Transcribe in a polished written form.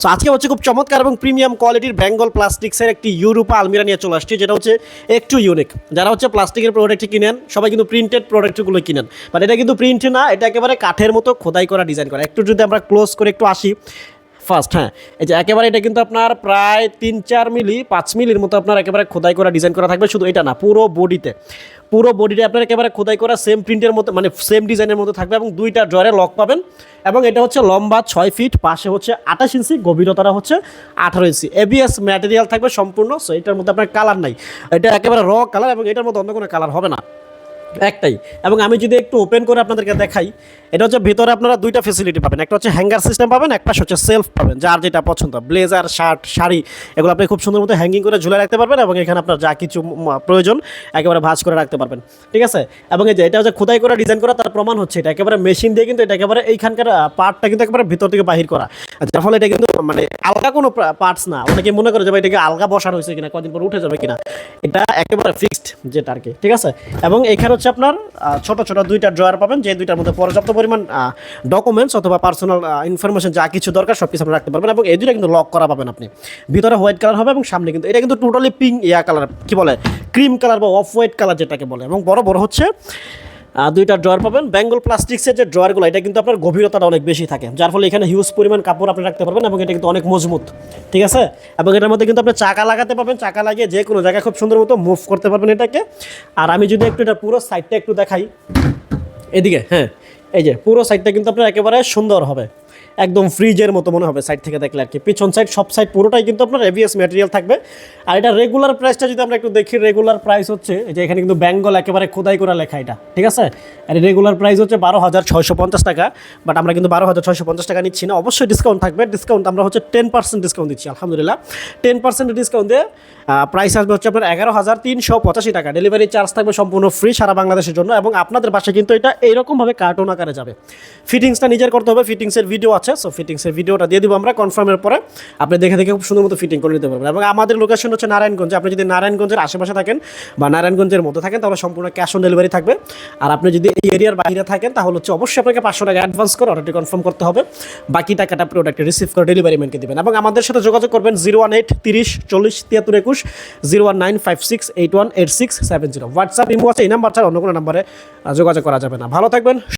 তো আজকে হচ্ছে খুব চমৎকার এবং প্রিমিয়াম কোয়ালিটির বেঙ্গল প্লাস্টিক্সের একটি ইউরোপা আলমিরা নিয়ে চলে আসছে, যেটা হচ্ছে একটু ইউনিক। যারা হচ্ছে প্লাস্টিকের প্রোডাক্ট কিনেন সবাই কিন্তু প্রিন্টেড প্রোডাক্টগুলো কিনেন, বাট এটা কিন্তু প্রিন্ট না, এটা একেবারে কাঠের মতো খোদাই করা, ডিজাইন করা। একটু যদি আমরা ক্লোজ করে একটু আসি ফার্স্ট, হ্যাঁ, এই যে একেবারে এটা কিন্তু আপনার প্রায় 3-4 মিলি 5 মিলির মতো আপনার একেবারে খোদাই করা, ডিজাইন করা থাকবে। শুধু এটা না, পুরো বডিতে আপনার একেবারে খোদাই করা সেম প্রিন্টের মতো, মানে সেম ডিজাইনের মতো থাকবে এবং দুইটা ড্রয়ারে লক পাবেন। এবং এটা হচ্ছে লম্বা 6 ফিট, পাশে হচ্ছে 28 ইঞ্চি, গভীরতাটা হচ্ছে 18 ইঞ্চি। এবিএস ম্যাটেরিয়াল থাকবে সম্পূর্ণ। সো এটার মধ্যে আপনার কালার নাই, এটা একেবারে র কালার এবং এটার মধ্যে অন্য কোনো কালার হবে না, একটাই। এবং আমি যদি একটু ওপেন করে আপনাদেরকে দেখাই, এটা হচ্ছে ভিতরে আপনারা দুইটা ফেসিলিটি পাবেন, একটা হচ্ছে হ্যাঙ্গার সিস্টেম পাবেন, একটা হচ্ছে সেলফ পাবেন। যার যেটা পছন্দ, ব্লেজার, শার্ট, শাড়ি, এগুলো আপনি খুব সুন্দর মতো হ্যাঙ্গিং করে ঝুলে রাখতে পারবেন এবং এখানে আপনার যা কিছু প্রয়োজন একেবারে ভাঁজ করে রাখতে পারবেন, ঠিক আছে। এবং এই যে এটা হচ্ছে খোদাই করা, ডিজাইন করা, তার প্রমাণ হচ্ছে এটা একেবারে মেশিন দিয়ে, কিন্তু এটা একেবারে এইখানকার পার্টটা কিন্তু একেবারে ভিতর থেকে বাহির করা, যার ফলে এটা কিন্তু মানে আলগা কোনো পার্টস না। অনেকে মনে করে যে ভাই এটাকে আলগা বসানো হয়েছে কিনা, কদিন পর উঠে যাবে কিনা, এটা একেবারে ফিক্সড যেটা আর কি, ঠিক আছে। এবং এখানে হচ্ছে আপনার ছোট ছোট দুইটা ড্রয়ার পাবেন, যে দুইটার মধ্যে পর্যাপ্ত পরিমাণ ডকুমেন্টস অথবা পার্সোনাল ইনফরমেশন যা কিছু দরকার সব কিছু আপনি রাখতে পারবেন। এবং এই দুইটা কিন্তু লক করা পাবেন আপনি। ভিতরে হোয়াইট কালার হবে এবং সামনে কিন্তু এটা কিন্তু টোটালি পিঙ্ক কালার, কি বলে, ক্রিম কালার বা অফ হোয়াইট কালার যেটাকে বলে। এবং বড় বড় হচ্ছে দুইটা ড্রয়ার পাবেন। বেঙ্গল প্লাস্টিক্সের যে ড্রয়ারগুলো, এটা কিন্তু আপনার গভীরতাটা অনেক বেশি থাকে, যার ফলে এখানে হিউজ পরিমাণ কাপড় আপনি রাখতে পারবেন এবং এটা কিন্তু অনেক মজবুত, ঠিক আছে। এবং এটার মধ্যে কিন্তু আপনি চাকা লাগাতে পারবেন, চাকা লাগিয়ে যে কোনো জায়গায় খুব সুন্দর মতো মুভ করতে পারবেন এটাকে। আর আমি যদি একটু এটা পুরো সাইডটা একটু দেখাই এদিকে, হ্যাঁ, এই যে পুরো সাইডটা কিন্তু আপনার একেবারে সুন্দর হবে, একদম ফ্রিজের মতো মনে হবে সাইড থেকে দেখলে আর কি। পিছন সাইড সব সাইড পুরোটাই কিন্তু আপনার এবিএস ম্যাটেরিয়াল থাকবে। আর এটা রেগুলার প্রাইসটা যদি আমরা একটু দেখি, রেগুলার প্রাইস হচ্ছে যে এখানে কিন্তু বেঙ্গল একেবারে খোদাই করা লেখা এটা, ঠিক আছে। আর রেগুলার প্রাইস হচ্ছে 12,650 টাকা, বাট আমরা কিন্তু 12,650 টাকা নিচ্ছি না, অবশ্যই ডিসকাউন্ট থাকবে। ডিসকাউন্ট আমরা হচ্ছে 10% ডিসকাউন্ট দিচ্ছি, আলহামদুলিল্লাহ। 10% ডিসকাউন্ট দিয়ে প্রাইস আসবে হচ্ছে আপনার 11,385 টাকা। ডেলিভারি চার্জ থাকবে সম্পূর্ণ ফ্রি সারা বাংলাদেশের জন্য। এবং আপনাদের বাসায় কিন্তু এটা এইরকমভাবে কার্টুন আকারে যাবে। ফিটিংসটা নিজের করতে হবে, ফিটিংসের ভিডিও আছে, সো ফিটিংসের ভিডিওটা দিয়ে দিব আমরা কনফার্মের পরে, আপনি দেখে দেখে খুব সুন্দর মতো ফিটিং করে নিতে পারবেন। এবং আমাদের লোকেশন হচ্ছে নারায়ণগঞ্জে। আপনি যদি নারায়ণগঞ্জের আশেপাশে থাকেন বা নারায়ণগঞ্জের মধ্যে থাকেন তাহলে সম্পূর্ণ ক্যাশ অন ডেলিভারি থাকবে। আর আপনি যদি এই এরিয়ার বাইরে থাকেন তাহলে হচ্ছে অবশ্যই আপনাকে 500 টাকা অ্যাডভান্স করে অর্ডারটি কনফার্ম করতে হবে, বাকি টাকাটা প্রোডাক্টে রিসিভ করে ডেলিভারি ম্যানকে দেবেন। এবং আমাদের সাথে যোগাযোগ করবেন 018 30 40 73 21, 01956 81 86 70। হোয়াটসঅ্যাপ, ইমো আছে, এই নাম্বার ছাড়া অন্য কোনো নাম্বারে যোগাযোগ করা যাবে না। ভালো থাকবেন।